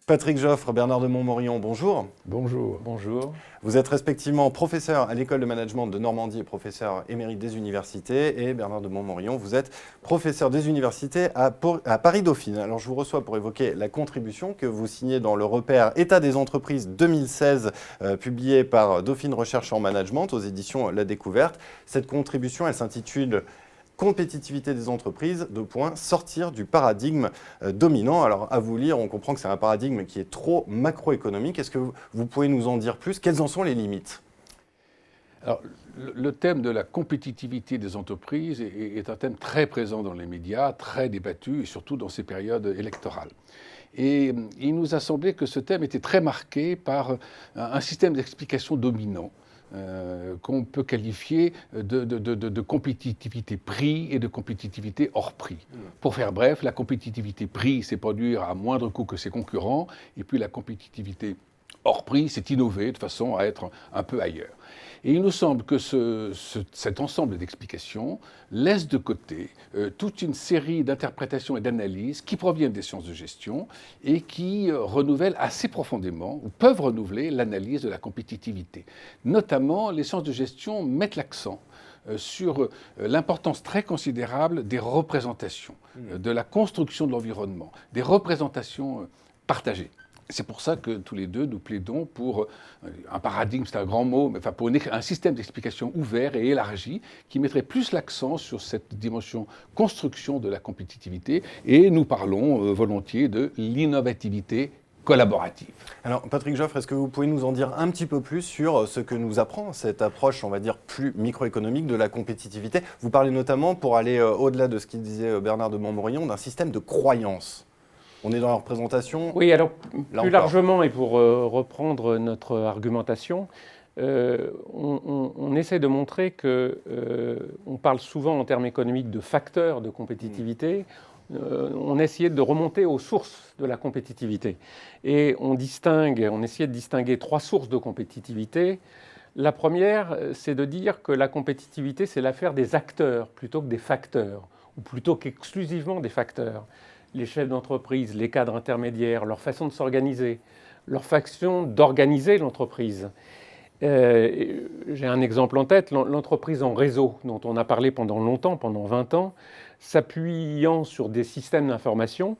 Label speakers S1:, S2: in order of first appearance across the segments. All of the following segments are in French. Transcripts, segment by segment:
S1: Patrick Joffre, Bernard de Montmorillon, bonjour.
S2: Bonjour.
S3: Bonjour.
S1: Vous êtes respectivement professeur à l'École de Management de Normandie et professeur émérite des universités. Et Bernard de Montmorillon, vous êtes professeur des universités à Paris-Dauphine. Alors je vous reçois pour évoquer la contribution que vous signez dans le repère État des entreprises 2016, publié par Dauphine Recherche en Management aux éditions La Découverte. Cette contribution, elle s'intitule Compétitivité des entreprises, sortir du paradigme dominant. Alors, à vous lire, on comprend que c'est un paradigme qui est trop macroéconomique. Est-ce que vous pouvez nous en dire plus? Quelles en sont les limites?
S2: Alors, le thème de la compétitivité des entreprises est un thème très présent dans les médias, très débattu, et surtout dans ces périodes électorales. Et il nous a semblé que ce thème était très marqué par un système d'explication dominant. Qu'on peut qualifier de compétitivité prix et de compétitivité hors prix. Pour faire bref, la compétitivité prix, c'est produire à moindre coût que ses concurrents, et puis la compétitivité hors prix, c'est innover de façon à être un peu ailleurs. Et il nous semble que cet ensemble d'explications laisse de côté toute une série d'interprétations et d'analyses qui proviennent des sciences de gestion et qui renouvellent assez profondément, ou peuvent renouveler, l'analyse de la compétitivité. Notamment, les sciences de gestion mettent l'accent sur l'importance très considérable des représentations, de la construction de l'environnement, des représentations partagées. C'est pour ça que tous les deux, nous plaidons pour un paradigme, c'est un grand mot, mais enfin pour un système d'explication ouvert et élargi qui mettrait plus l'accent sur cette dimension construction de la compétitivité. Et nous parlons volontiers de l'innovativité collaborative.
S1: Alors, Patrick Joffre, est-ce que vous pouvez nous en dire un petit peu plus sur ce que nous apprend cette approche, on va dire, plus microéconomique de la compétitivité? Vous parlez notamment, pour aller au-delà de ce qu'il disait Bernard de Montmorillon, d'un système de croyance. On est dans la représentation.
S3: Oui, alors plus largement, et pour reprendre notre argumentation, on essaie de montrer que on parle souvent en termes économiques de facteurs de compétitivité. On essayait de remonter aux sources de la compétitivité. Et on essayait de distinguer trois sources de compétitivité. La première, c'est de dire que la compétitivité, c'est l'affaire des acteurs plutôt que des facteurs, ou plutôt qu'exclusivement des facteurs. Les chefs d'entreprise, les cadres intermédiaires, leur façon de s'organiser, leur façon d'organiser l'entreprise. J'ai un exemple en tête, l'entreprise en réseau, dont on a parlé pendant longtemps, pendant 20 ans, s'appuyant sur des systèmes d'information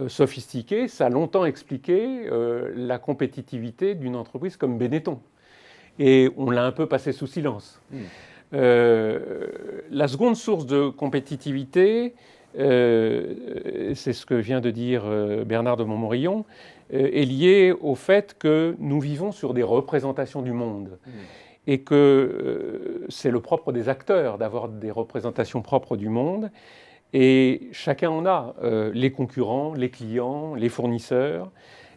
S3: sophistiqués, ça a longtemps expliqué la compétitivité d'une entreprise comme Benetton. Et on l'a un peu passé sous silence. La seconde source de compétitivité, c'est ce que vient de dire Bernard de Montmorillon, est lié au fait que nous vivons sur des représentations du monde et que c'est le propre des acteurs d'avoir des représentations propres du monde et chacun en a, les concurrents, les clients, les fournisseurs.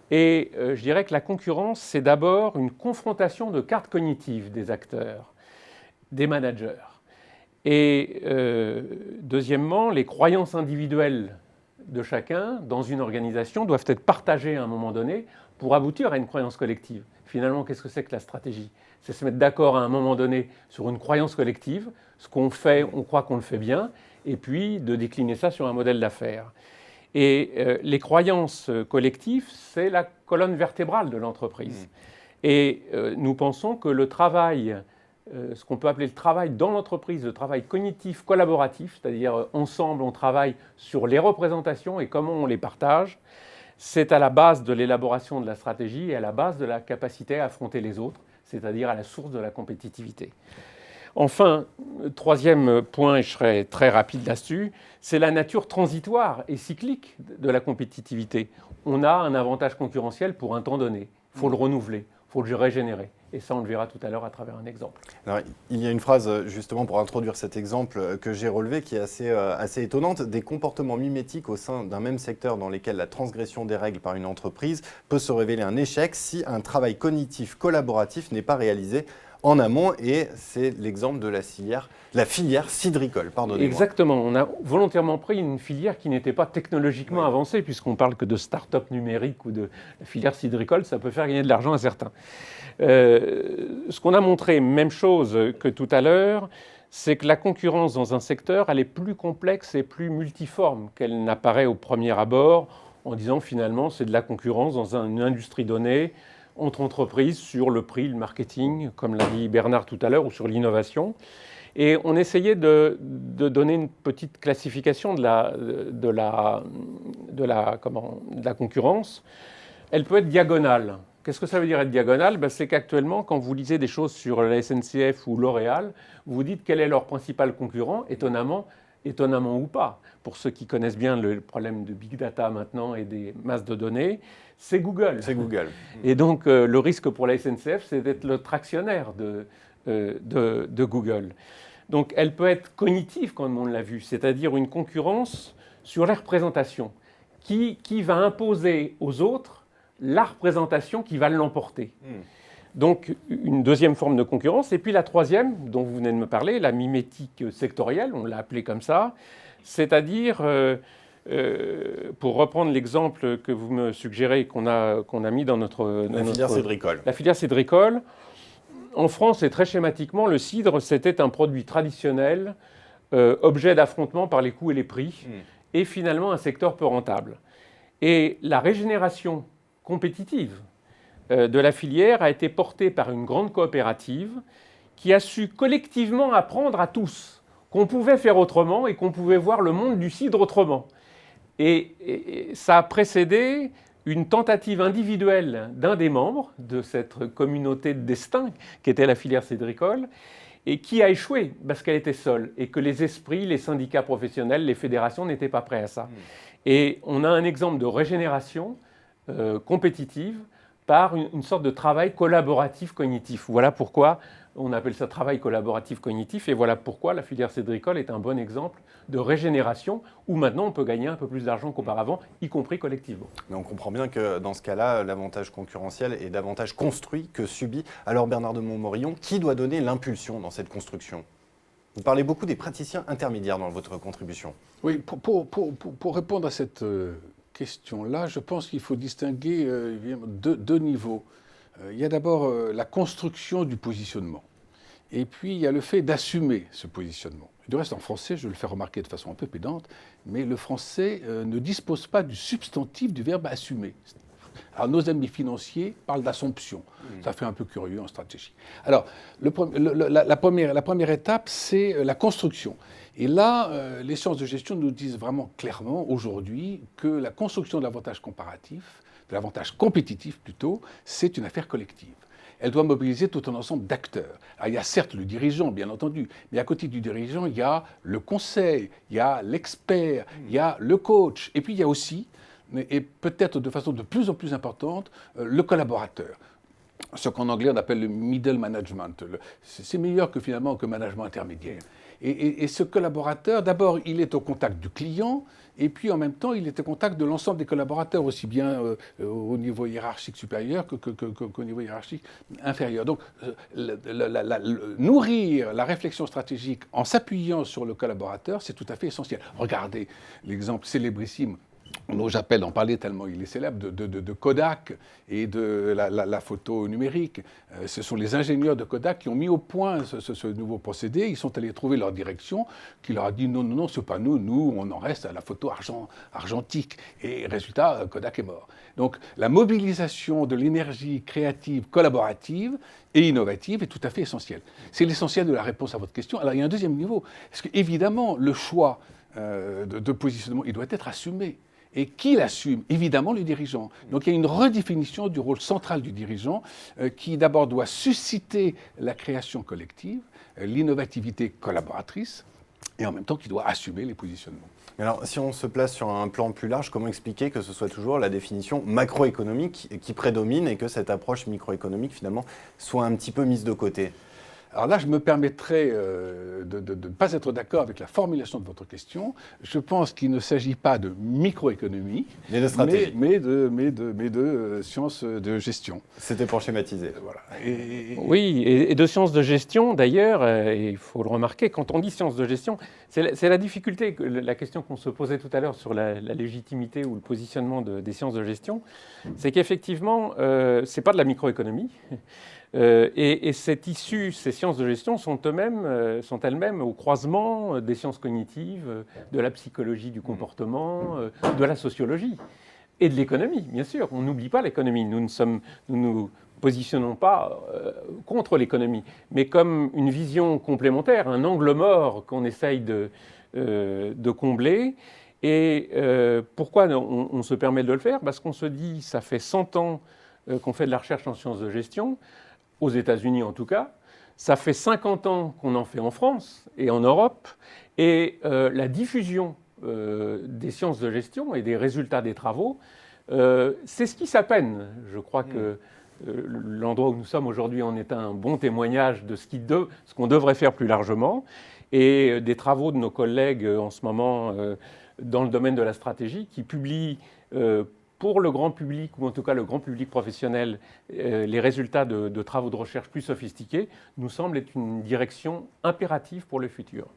S3: Et je dirais que la concurrence, c'est d'abord une confrontation de cartes cognitives des acteurs, des managers. Et deuxièmement, les croyances individuelles de chacun dans une organisation doivent être partagées à un moment donné pour aboutir à une croyance collective. Finalement, qu'est-ce que c'est que la stratégie? C'est se mettre d'accord à un moment donné sur une croyance collective, ce qu'on fait, on croit qu'on le fait bien, et puis de décliner ça sur un modèle d'affaires. Et les croyances collectives, c'est la colonne vertébrale de l'entreprise. Et nous pensons que le travail, ce qu'on peut appeler le travail dans l'entreprise, le travail cognitif collaboratif, c'est-à-dire ensemble on travaille sur les représentations et comment on les partage, c'est à la base de l'élaboration de la stratégie et à la base de la capacité à affronter les autres, c'est-à-dire à la source de la compétitivité. Enfin, troisième point, et je serai très rapide là-dessus, c'est la nature transitoire et cyclique de la compétitivité. On a un avantage concurrentiel pour un temps donné, il faut le renouveler, il faut le régénérer. Et ça, on le verra tout à l'heure à travers un exemple.
S1: Alors, il y a une phrase, justement, pour introduire cet exemple que j'ai relevé, qui est assez étonnante. Des comportements mimétiques au sein d'un même secteur dans lesquels la transgression des règles par une entreprise peut se révéler un échec si un travail cognitif collaboratif n'est pas réalisé en amont. Et c'est l'exemple de la filière cidricole. Pardonnez-moi.
S3: Exactement. On a volontairement pris une filière qui n'était pas technologiquement avancée, puisqu'on parle que de start-up numérique ou de la filière cidricole, ça peut faire gagner de l'argent à certains. Ce qu'on a montré, même chose que tout à l'heure, c'est que la concurrence dans un secteur, elle est plus complexe et plus multiforme qu'elle n'apparaît au premier abord. en disant finalement c'est de la concurrence dans une industrie donnée entre entreprises sur le prix, le marketing, comme l'a dit Bernard tout à l'heure, ou sur l'innovation. Et on essayait de donner une petite classification de la concurrence. Elle peut être diagonale. Qu'est-ce que ça veut dire être diagonale? C'est qu'actuellement, quand vous lisez des choses sur la SNCF ou L'Oréal, vous vous dites quel est leur principal concurrent, étonnamment ou pas. Pour ceux qui connaissent bien le problème de big data maintenant et des masses de données, c'est Google.
S1: C'est Google.
S3: Et donc, le risque pour la SNCF, c'est d'être le tractionnaire de Google. Donc, elle peut être cognitive, comme on l'a vu, c'est-à-dire une concurrence sur la représentation qui va imposer aux autres la représentation qui va l'emporter. Donc, une deuxième forme de concurrence. Et puis la troisième, dont vous venez de me parler, la mimétique sectorielle, on l'a appelée comme ça, c'est-à-dire, pour reprendre l'exemple que vous me suggérez, qu'on a mis dans notre...
S1: La filière cidricole.
S3: La filière cidricole. En France, et très schématiquement, le cidre, c'était un produit traditionnel, objet d'affrontement par les coûts et les prix, et finalement un secteur peu rentable. Et la régénération compétitive de la filière a été portée par une grande coopérative qui a su collectivement apprendre à tous qu'on pouvait faire autrement et qu'on pouvait voir le monde du cidre autrement. Et ça a précédé une tentative individuelle d'un des membres de cette communauté de destin qui était la filière cidricole et qui a échoué parce qu'elle était seule et que les esprits, les syndicats professionnels, les fédérations n'étaient pas prêts à ça. Et on a un exemple de régénération compétitive par une sorte de travail collaboratif cognitif. Voilà pourquoi on appelle ça travail collaboratif cognitif, et voilà pourquoi la filière cidricole est un bon exemple de régénération où maintenant on peut gagner un peu plus d'argent qu'auparavant, y compris collectivement.
S1: Mais on comprend bien que dans ce cas-là, l'avantage concurrentiel est davantage construit que subi. Alors Bernard de Montmorillon, qui doit donner l'impulsion dans cette construction? Vous parlez beaucoup des praticiens intermédiaires dans votre contribution.
S2: Oui, pour répondre à cette question-là, je pense qu'il faut distinguer deux niveaux. Il y a d'abord la construction du positionnement. Et puis, il y a le fait d'assumer ce positionnement. Du reste, en français, je le fais remarquer de façon un peu pédante, mais le français ne dispose pas du substantif du verbe assumer. Alors, nos amis financiers parlent d'assomption. Ça fait un peu curieux en stratégie. Alors, la première étape, c'est la construction. Et là, les sciences de gestion nous disent vraiment clairement aujourd'hui que la construction de l'avantage comparatif, de l'avantage compétitif plutôt, c'est une affaire collective. Elle doit mobiliser tout un ensemble d'acteurs. Alors, il y a certes le dirigeant, bien entendu, mais à côté du dirigeant, il y a le conseil, il y a l'expert, il y a le coach, et puis il y a aussi, et peut-être de façon de plus en plus importante, le collaborateur. Ce qu'en anglais on appelle le middle management. C'est meilleur que finalement que management intermédiaire. Et ce collaborateur, d'abord, il est au contact du client, et puis en même temps, il est au contact de l'ensemble des collaborateurs, aussi bien au niveau hiérarchique supérieur qu'au niveau hiérarchique inférieur. Donc, nourrir la réflexion stratégique en s'appuyant sur le collaborateur, c'est tout à fait essentiel. Regardez l'exemple célébrissime, j'appelle d'en parler tellement il est célèbre, de Kodak et de la photo numérique. Ce sont les ingénieurs de Kodak qui ont mis au point ce nouveau procédé. Ils sont allés trouver leur direction qui leur a dit non, c'est pas nous, on en reste à la photo argentique. Et résultat, Kodak est mort. Donc la mobilisation de l'énergie créative, collaborative et innovative est tout à fait essentielle. C'est l'essentiel de la réponse à votre question. Alors il y a un deuxième niveau, parce qu'évidemment, le choix de positionnement, il doit être assumé. Et qui l'assume? Évidemment, le dirigeant. Donc il y a une redéfinition du rôle central du dirigeant qui d'abord doit susciter la création collective, l'innovativité collaboratrice, et en même temps qui doit assumer les positionnements.
S1: Alors, si on se place sur un plan plus large, comment expliquer que ce soit toujours la définition macroéconomique qui prédomine et que cette approche microéconomique, finalement, soit un petit peu mise de côté?
S2: Alors là, je me permettrai de ne pas être d'accord avec la formulation de votre question. Je pense qu'il ne s'agit pas de microéconomie,
S1: mais de stratégie,
S2: mais de sciences de gestion.
S1: C'était pour schématiser.
S2: Voilà.
S3: Oui, et de sciences de gestion, d'ailleurs, il faut le remarquer, quand on dit sciences de gestion, c'est la difficulté, la question qu'on se posait tout à l'heure sur la légitimité ou le positionnement des sciences de gestion, c'est qu'effectivement, ce n'est pas de la microéconomie. Et cette issue, ces sciences de gestion sont elles-mêmes au croisement des sciences cognitives, de la psychologie du comportement, de la sociologie. Et de l'économie, bien sûr. On n'oublie pas l'économie. Nous nous positionnons pas contre l'économie, mais comme une vision complémentaire, un angle mort qu'on essaye de combler. Et pourquoi on se permet de le faire? Parce qu'on se dit, ça fait 100 ans qu'on fait de la recherche en sciences de gestion, aux États-Unis en tout cas. Ça fait 50 ans qu'on en fait en France et en Europe. Et la diffusion des sciences de gestion et des résultats des travaux, c'est ce qui s'appelle. Je crois que l'endroit où nous sommes aujourd'hui en est un bon témoignage de ce qu'on devrait faire plus largement. Et des travaux de nos collègues en ce moment dans le domaine de la stratégie qui publient pour le grand public, ou en tout cas le grand public professionnel, les résultats de travaux de recherche plus sophistiqués, nous semble être une direction impérative pour le futur.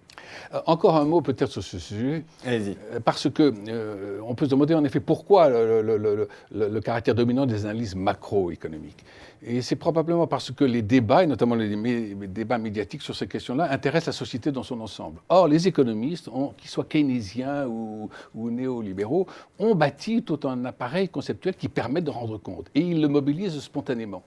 S2: Encore un mot peut-être sur ce sujet.
S1: Allez-y.
S2: Parce que on peut se demander en effet pourquoi le caractère dominant des analyses macroéconomiques. Et c'est probablement parce que les débats, et notamment les débats médiatiques sur ces questions-là, intéressent la société dans son ensemble. Or, les économistes, qu'ils soient keynésiens ou néolibéraux, ont bâti tout un appareil conceptuel qui permet de rendre compte. Et ils le mobilisent spontanément.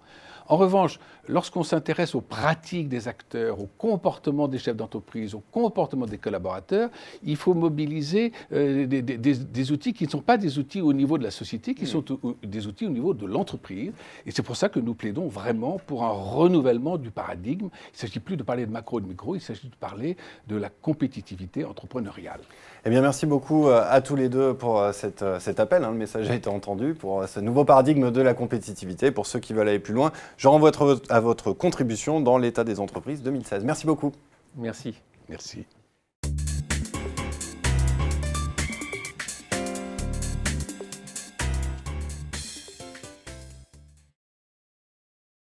S2: En revanche, lorsqu'on s'intéresse aux pratiques des acteurs, au comportement des chefs d'entreprise, au comportement des collaborateurs, il faut mobiliser des outils qui ne sont pas des outils au niveau de la société, qui sont des outils au niveau de l'entreprise. Et c'est pour ça que nous plaidons vraiment pour un renouvellement du paradigme. Il ne s'agit plus de parler de macro et de micro, il s'agit de parler de la compétitivité entrepreneuriale.
S1: Eh bien, merci beaucoup à tous les deux pour cet appel. Le message a été entendu pour ce nouveau paradigme de la compétitivité. Pour ceux qui veulent aller plus loin, je renvoie à votre contribution dans l'état des entreprises 2016. Merci beaucoup.
S3: Merci.
S2: Merci.